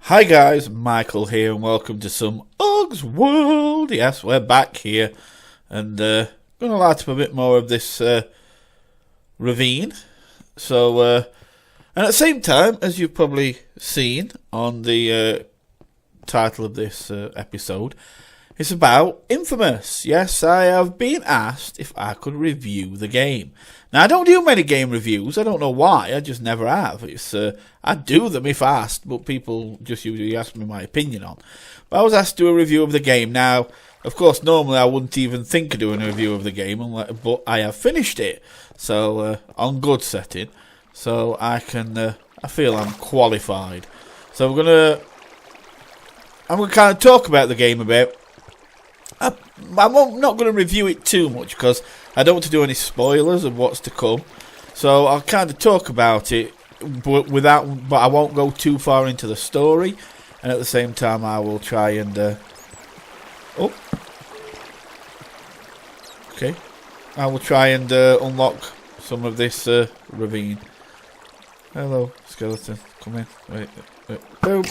Hi guys, Michael here and welcome to some UgWorld. Yes, we're back here and going to light up a bit more of this ravine. So, and at the same time, as you've probably seen on the title of this episode, it's about Infamous. Yes, I have been asked if I could review the game. Now, I don't do many game reviews. I don't know why. I just never have. It's I do them if asked, but people just usually ask me my opinion on. But I was asked to do a review of the game. Now, of course, normally I wouldn't even think of doing a review of the game, but I have finished it. So, on good setting. So, I feel I'm qualified. So, I'm going to kind of talk about the game a bit. I'm not going to review it too much because I don't want to do any spoilers of what's to come. So I'll kind of talk about it, but I won't go too far into the story. And at the same time, I will try and I will try and unlock some of this ravine. Hello, skeleton. Come in. Wait. Boom.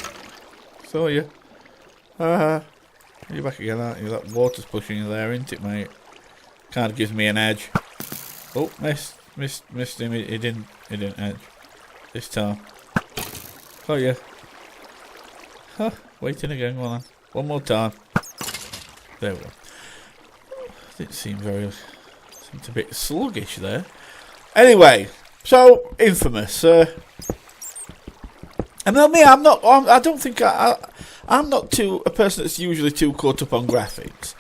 Saw you. You're back again, aren't you? That water's pushing you there, isn't it, mate? Kind of gives me an edge. Oh, missed him. He didn't edge this time. Oh yeah. Huh? Waiting again. Go on, one more time. There we go. Didn't seemed a bit sluggish there. Anyway, so Infamous. And then me, I'm not a person that's usually too caught up on graphics,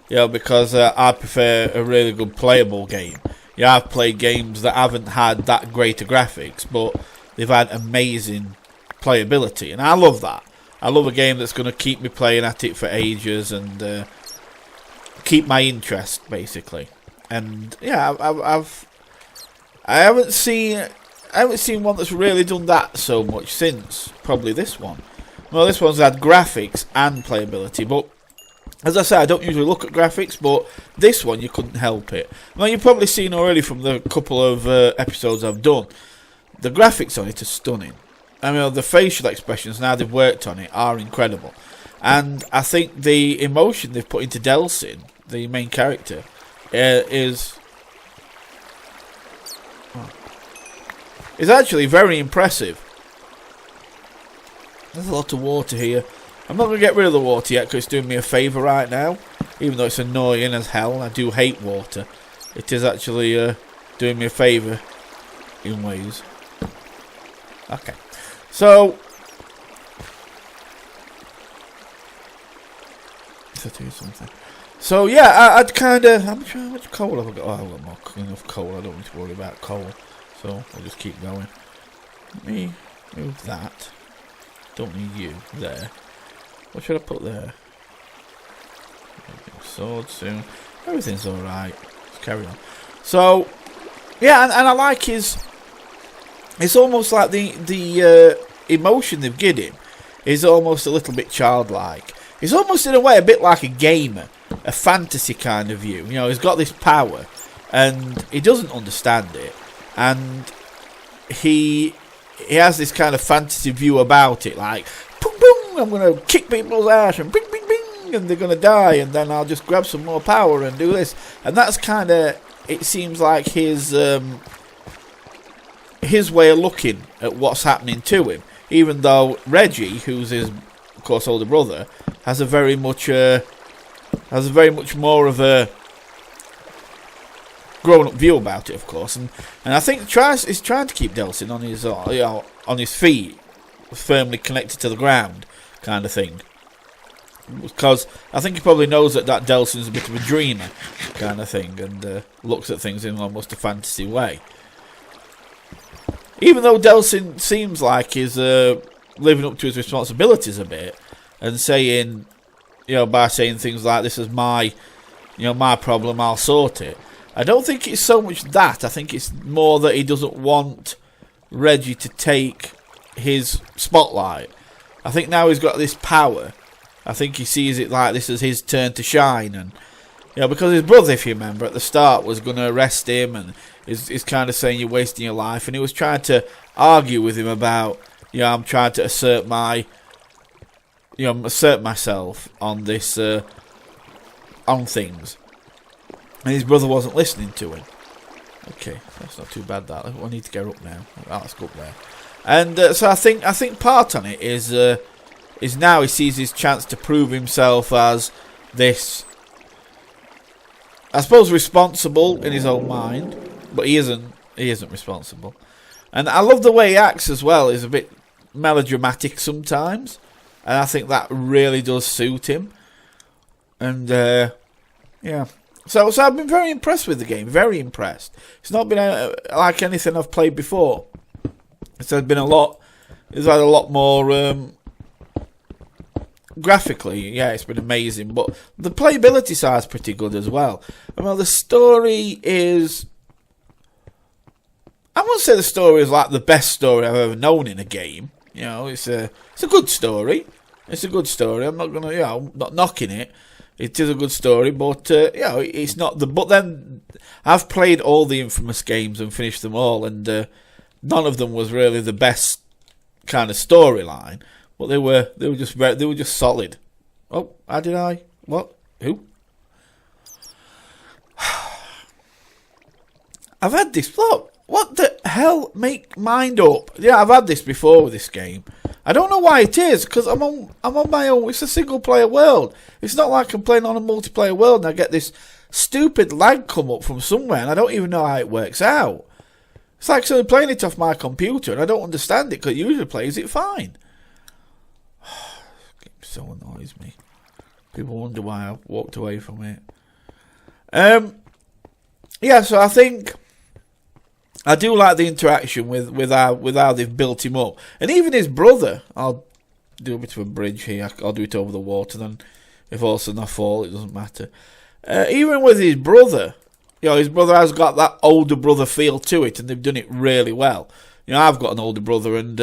because I prefer a really good playable game. Yeah, I've played games that haven't had that greater graphics, but they've had amazing playability, and I love that. I love a game that's going to keep me playing at it for ages and keep my interest, basically. And yeah, I haven't seen one that's really done that so much since probably this one. Well, this one's had graphics and playability, but as I say, I don't usually look at graphics, but this one, you couldn't help it. Well, you've probably seen already from the couple of episodes I've done, the graphics on it are stunning. I mean, the facial expressions, now they've worked on it, are incredible. And I think the emotion they've put into Delsin, the main character, is actually very impressive. There's a lot of water here. I'm not going to get rid of the water yet because it's doing me a favour right now. Even though it's annoying as hell and I do hate water. It is actually doing me a favour in ways. Okay. So, let's do something. So yeah, I'm trying, how much coal have I got? Oh, I've got enough coal. I don't need to worry about coal. So, I'll just keep going. Let me move that. Don't need you there. What should I put there? Sword soon. Everything's alright. Let's carry on. So, yeah, and I like his... It's almost like the emotion they've given him is almost a little bit childlike. He's almost in a way a bit like a gamer. A fantasy kind of view. He's got this power and he doesn't understand it. And he has this kind of fantasy view about it, like, boom, boom, I'm going to kick people's ass, and bing, bing, bing, and they're going to die, and then I'll just grab some more power and do this. And that's kind of, it seems like his way of looking at what's happening to him. Even though Reggie, who's his, of course, older brother, has a very much more of a grown-up view about it, of course, and I think he's trying to keep Delsin on his feet, firmly connected to the ground, kind of thing. Because I think he probably knows that Delsin's a bit of a dreamer, kind of thing, and looks at things in almost a fantasy way. Even though Delsin seems like he's living up to his responsibilities a bit, and saying, by saying things like, "This is my problem, I'll sort it." I don't think it's so much that. I think it's more that he doesn't want Reggie to take his spotlight. I think now he's got this power. I think he sees it like this is his turn to shine. And because his brother, if you remember, at the start was going to arrest him and is kind of saying you're wasting your life. And he was trying to argue with him about, I'm trying to assert my assert myself on this, on things. And his brother wasn't listening to him. Okay, that's not too bad. That I need to get up now. Oh, let's go up there. And so I think part on it is now he sees his chance to prove himself as this, I suppose, responsible in his own mind, but he isn't responsible. And I love the way he acts as well. He's a bit melodramatic sometimes, and I think that really does suit him. And yeah, so I've been very impressed with the game. Very impressed. It's not been like anything I've played before. It's had a lot more graphically. Yeah, it's been amazing, but the playability side's pretty good as well. I mean, the story is, I wouldn't say the story is like the best story I've ever known in a game. It's a good story. It's a good story. I'm not gonna, I'm not knocking it. It is a good story, but it's not the. But then I've played all the Infamous games and finished them all, and none of them was really the best kind of storyline. But they were just solid. Oh, how did I? What? Who? I've had this. Look, what the hell? Make mind up. Yeah, I've had this before with this game. I don't know why it is, because I'm on my own. It's a single player world. It's not like I'm playing on a multiplayer world and I get this stupid lag come up from somewhere and I don't even know how it works out. It's like someone playing it off my computer and I don't understand it because it usually plays it fine. It so annoys me. People wonder why I walked away from it. Yeah, so I think I do like the interaction with how they've built him up. And even his brother, I'll do a bit of a bridge here. I'll do it over the water, then if all of a sudden I fall, it doesn't matter. Even with his brother, his brother has got that older brother feel to it, and they've done it really well. I've got an older brother, and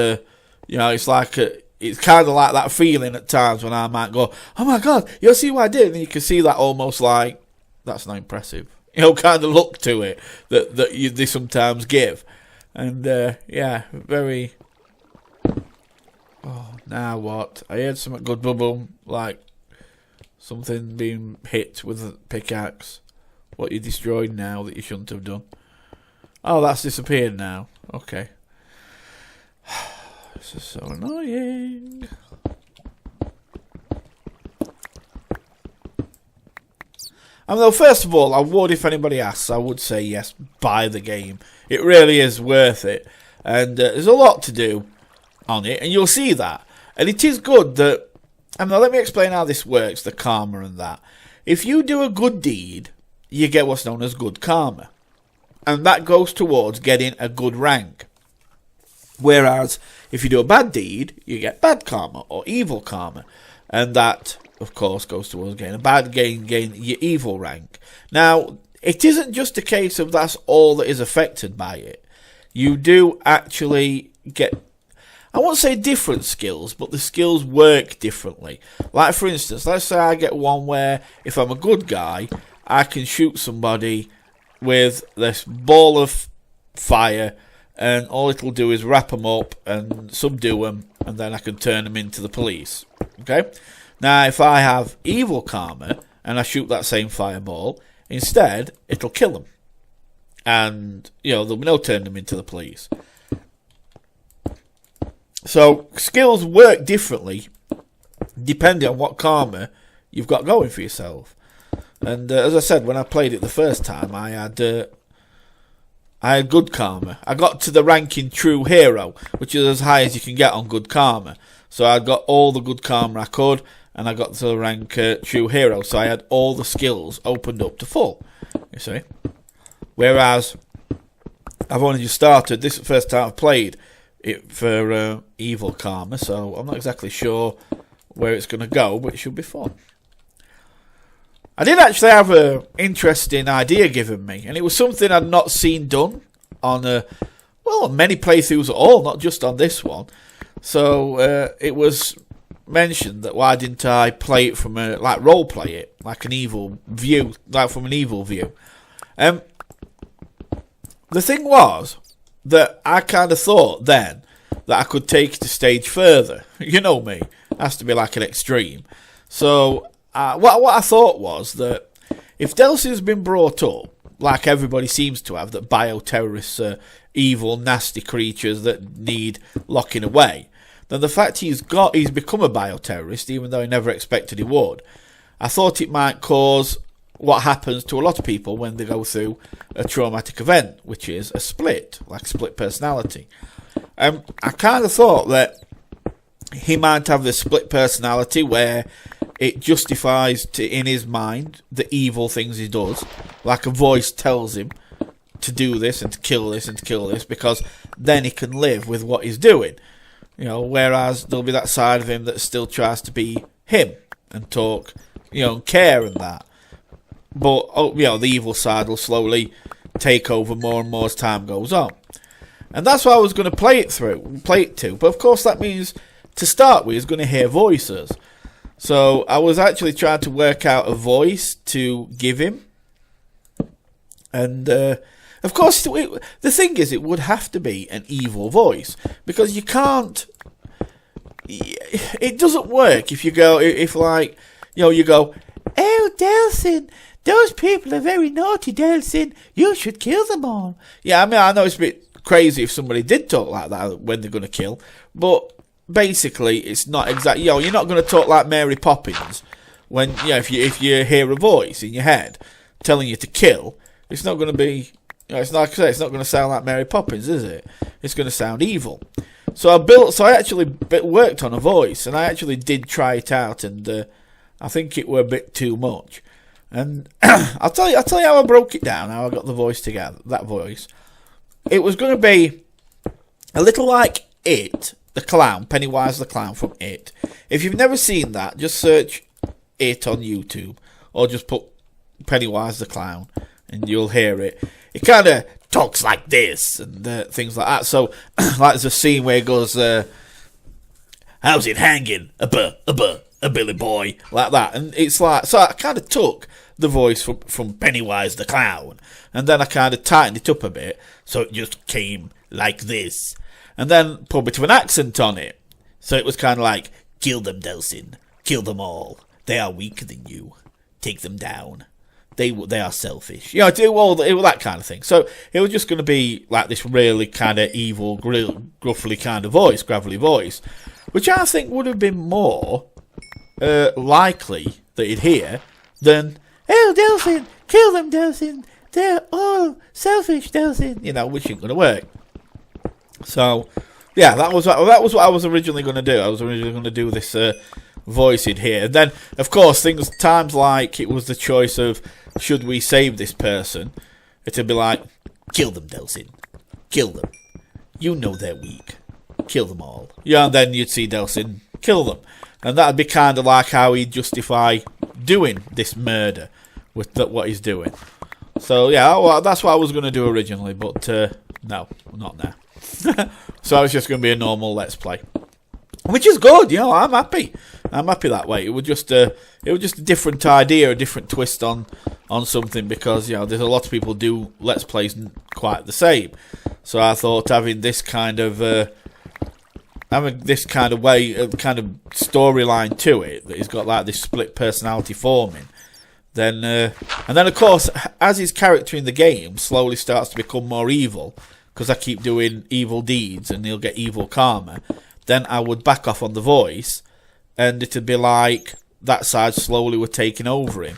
it's like it's kind of like that feeling at times when I might go, "Oh my God, you'll see what I did," and you can see that almost like that's not impressive. Kind of look to it that they sometimes give, and very. Oh, now what? I heard something good bubble, like something being hit with a pickaxe. What you destroyed now that you shouldn't have done. Oh, that's disappeared now. Okay. This is so annoying. And though, first of all, I would, if anybody asks, I would say yes, buy the game. It really is worth it. And there's a lot to do on it, and you'll see that. And it is good that, and now let me explain how this works, the karma and that. If you do a good deed, you get what's known as good karma. And that goes towards getting a good rank. Whereas, if you do a bad deed, you get bad karma, or evil karma. And that, of course, goes towards getting a bad gain your evil rank. Now, it isn't just a case of that's all that is affected by it. You do actually get, I won't say different skills, but the skills work differently. Like, for instance, let's say I get one where if I'm a good guy, I can shoot somebody with this ball of fire, and all it'll do is wrap them up and subdue them, and then I can turn them into the police. Okay? Now, if I have evil karma and I shoot that same fireball, instead, it'll kill them. And, there'll be no turning them into the police. So, skills work differently depending on what karma you've got going for yourself. And as I said, when I played it the first time, I had good karma. I got to the ranking true hero, which is as high as you can get on good karma. So I got all the good karma I could, and I got to the rank true hero. So I had all the skills opened up to full, you see. Whereas I've only just started. This is the first time I've played it for evil karma, so I'm not exactly sure where it's going to go, but it should be fun. I did actually have an interesting idea given me, and it was something I'd not seen done on many playthroughs at all, not just on this one. So it was mentioned that why didn't I play it from role play it like an evil view, like from an evil view. The thing was that I kind of thought then that I could take it a stage further. You know me, Has to be like an extreme. So what I thought was that if Delsin's been brought up, like everybody seems to have, that bioterrorists are evil, nasty creatures that need locking away, then the fact he's become a bioterrorist, even though he never expected he would, I thought it might cause what happens to a lot of people when they go through a traumatic event, which is a split personality. I kind of thought that he might have this split personality where it justifies in his mind the evil things he does, like a voice tells him to do this and to kill this and to kill this, because then he can live with what he's doing. Whereas there'll be that side of him that still tries to be him and talk, and care and that. But the evil side will slowly take over more and more as time goes on. And that's why I was going to play it to. But of course that means, to start with, he's going to hear voices. So I was actually trying to work out a voice to give him. And of course, the thing is, it would have to be an evil voice. Because you can't... It doesn't work if you go... you go, "Oh, Delsin, those people are very naughty, Delsin. You should kill them all." Yeah, I mean, I know it's a bit crazy if somebody did talk like that when they're going to kill. But... basically, it's not exactly. You're not going to talk like Mary Poppins when if you hear a voice in your head telling you to kill. It's not going to be. It's not going to sound like Mary Poppins, is it? It's going to sound evil. So I actually worked on a voice, and I actually did try it out, and I think it were a bit too much. And I'll tell you how I broke it down. How I got the voice together. That voice. It was going to be a little like It. The clown, Pennywise the clown from It. If you've never seen that, just search It on YouTube, or just put Pennywise the clown, and you'll hear it. It kind of talks like this, and things like that. So, like there's a scene where it goes, "How's it hanging? A Billy boy," like that. And it's like, so I kind of took the voice from Pennywise the clown, and then I kind of tightened it up a bit, so it just came like this. And then put a bit of an accent on it. So it was kind of like, "Kill them, Delsin. Kill them all. They are weaker than you. Take them down. They are selfish." Do all that kind of thing. So it was just going to be like this really kind of evil, gruffly kind of voice, gravelly voice. Which I think would have been more likely that you'd hear than, "Oh, Delsin, kill them, Delsin. They're all selfish, Delsin." Which ain't going to work. So, yeah, that was what I was originally going to do. I was originally going to do this voice in here. And then, of course, times like it was the choice of, should we save this person? It'd be like, "Kill them, Delsin. Kill them. You know they're weak. Kill them all." And then you'd see Delsin kill them. And that'd be kind of like how he'd justify doing this murder with what he's doing. So, yeah, well, that's what I was going to do originally, but no, not now. So it's just going to be a normal Let's Play, which is good. I'm happy. I'm happy that way. It was just a different idea, a different twist on something, because there's a lot of people do Let's Plays quite the same. So I thought having this kind of way, kind of storyline to it, that he's got like this split personality forming. Then and then of course, as his character in the game slowly starts to become more evil, because I keep doing evil deeds and he'll get evil karma, then I would back off on the voice, and it'd be like that side slowly were taking over him,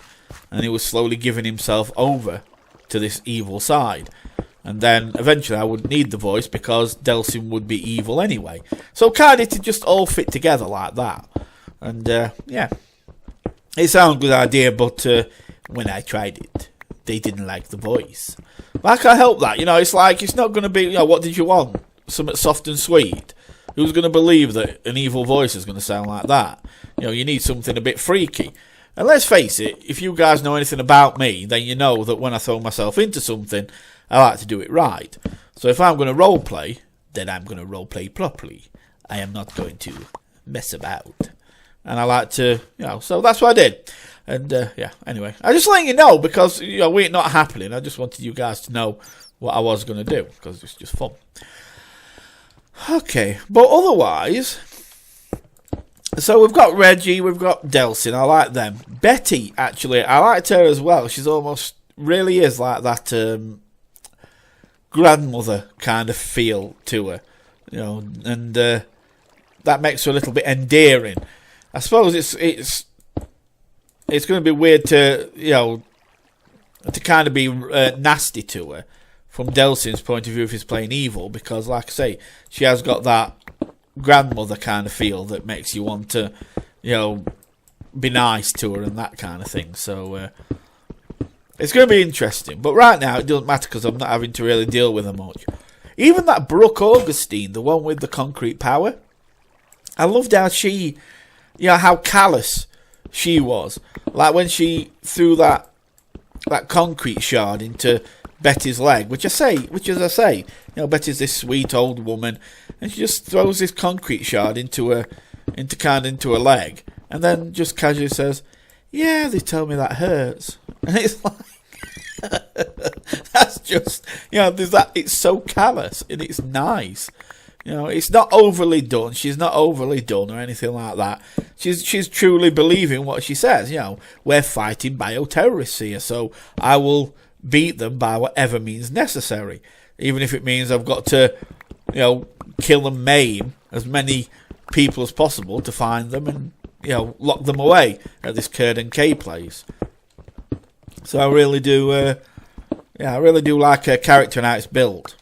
and he was slowly giving himself over to this evil side. And then eventually I wouldn't need the voice, because Delsin would be evil anyway. So kind of to just all fit together like that. And yeah, it sounds a good idea, but when I tried it, they didn't like the voice. But I can't help that. It's like, it's not going to be, what did you want? Something soft and sweet? Who's going to believe that an evil voice is going to sound like that? You need something a bit freaky. And let's face it, if you guys know anything about me, then you know that when I throw myself into something, I like to do it right. So if I'm going to roleplay, then I'm going to roleplay properly. I am not going to mess about. And I like to, so that's what I did. And, yeah, anyway. I just letting you know, because, we're not happening. I just wanted you guys to know what I was going to do, because it's just fun. Okay, but otherwise, So we've got Reggie, we've got Delsin. I like them. Betty, actually, I liked her as well. She's almost really is like that grandmother kind of feel to her, you know, and that makes her a little bit endearing. I suppose it's going to be weird to, you know, to kind of be nasty to her from Delsin's point of view if he's playing evil, because, like I say, she has got that grandmother kind of feel that makes you want to, you know, be nice to her and that kind of thing. So it's going to be interesting. But right now it doesn't matter because I'm not having to really deal with her much. Even that Brooke Augustine, the one with the concrete power, I loved how she, you know, how callous she was. Like when she threw that concrete shard into Betty's leg, which as I say, you know, Betty's this sweet old woman, and she just throws this concrete shard into her leg, and then just casually says, "Yeah, they tell me that hurts," and it's like, that's just, you know, there's that. It's so callous and it's nice. You know, it's not overly done. She's not overly done or anything like that. She's truly believing what she says. You know, we're fighting bioterrorists here, so I will beat them by whatever means necessary, even if it means I've got to, you know, kill and maim as many people as possible to find them and, you know, lock them away at this Curd K place. So I really do, I really do like her character and how it's built.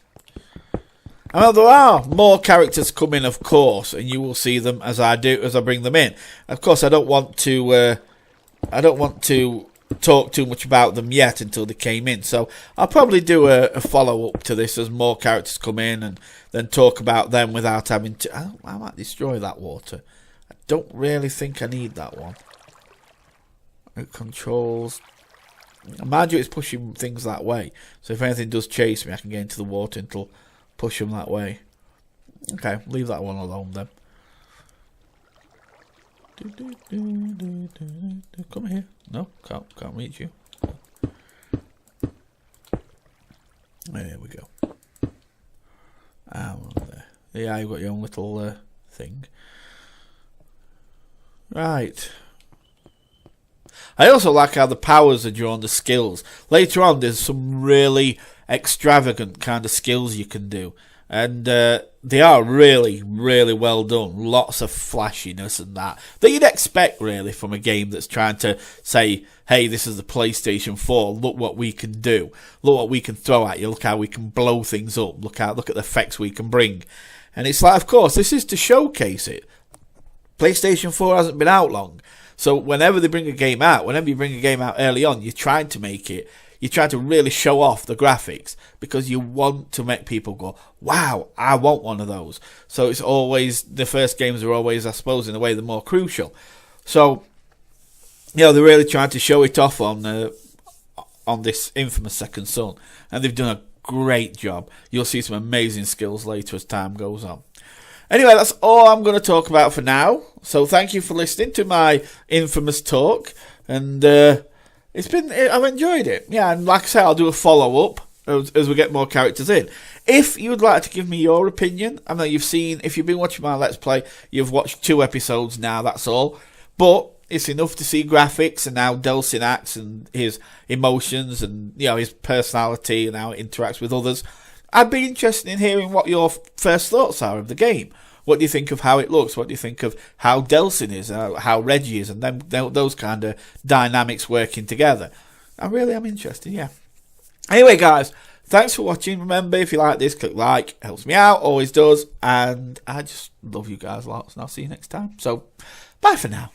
I know there are more characters coming, of course, and you will see them as I bring them in. Of course, I don't want to talk too much about them yet until they came in. So I'll probably do a follow up to this as more characters come in, and then talk about them without having to. I might destroy that water. I don't really think I need that one. It controls. Mind you, it's pushing things that way. So if anything does chase me, I can get into the water and it'll push them that way. Okay, leave that one alone then. Come here. No, can't reach you. There we go. There. Yeah, you've got your own little thing. Right. I also like how the powers are drawn, the skills. Later on, there's some really extravagant kind of skills you can do. And they are really, really well done. Lots of flashiness and that you'd expect, really, from a game that's trying to say, hey, this is the PlayStation 4. Look what we can do. Look what we can throw at you. Look how we can blow things up. Look at the effects we can bring. And it's like, of course, this is to showcase it. PlayStation 4 hasn't been out long. So whenever they bring a game out, whenever you bring a game out early on, you're trying to make it, you try to really show off the graphics because you want to make people go, wow, I want one of those. So it's always, the first games are always, I suppose, in a way, the more crucial. So, you know, they're really trying to show it off on this infamous Second Son. And they've done a great job. You'll see some amazing skills later as time goes on. Anyway, that's all I'm going to talk about for now. So thank you for listening to my infamous talk. And I've enjoyed it. Yeah, and like I say, I'll do a follow-up as we get more characters in. If you'd like to give me your opinion, I know if you've been watching my Let's Play, you've watched 2 episodes now, that's all. But it's enough to see graphics and how Delsin acts and his emotions and, you know, his personality and how it interacts with others. I'd be interested in hearing what your first thoughts are of the game. What do you think of how it looks? What do you think of how Delsin is, how Reggie is, and then those kind of dynamics working together? I really am interested, yeah. Anyway, guys, thanks for watching. Remember, if you like this, click like. It helps me out, always does. And I just love you guys lots, and I'll see you next time. So, bye for now.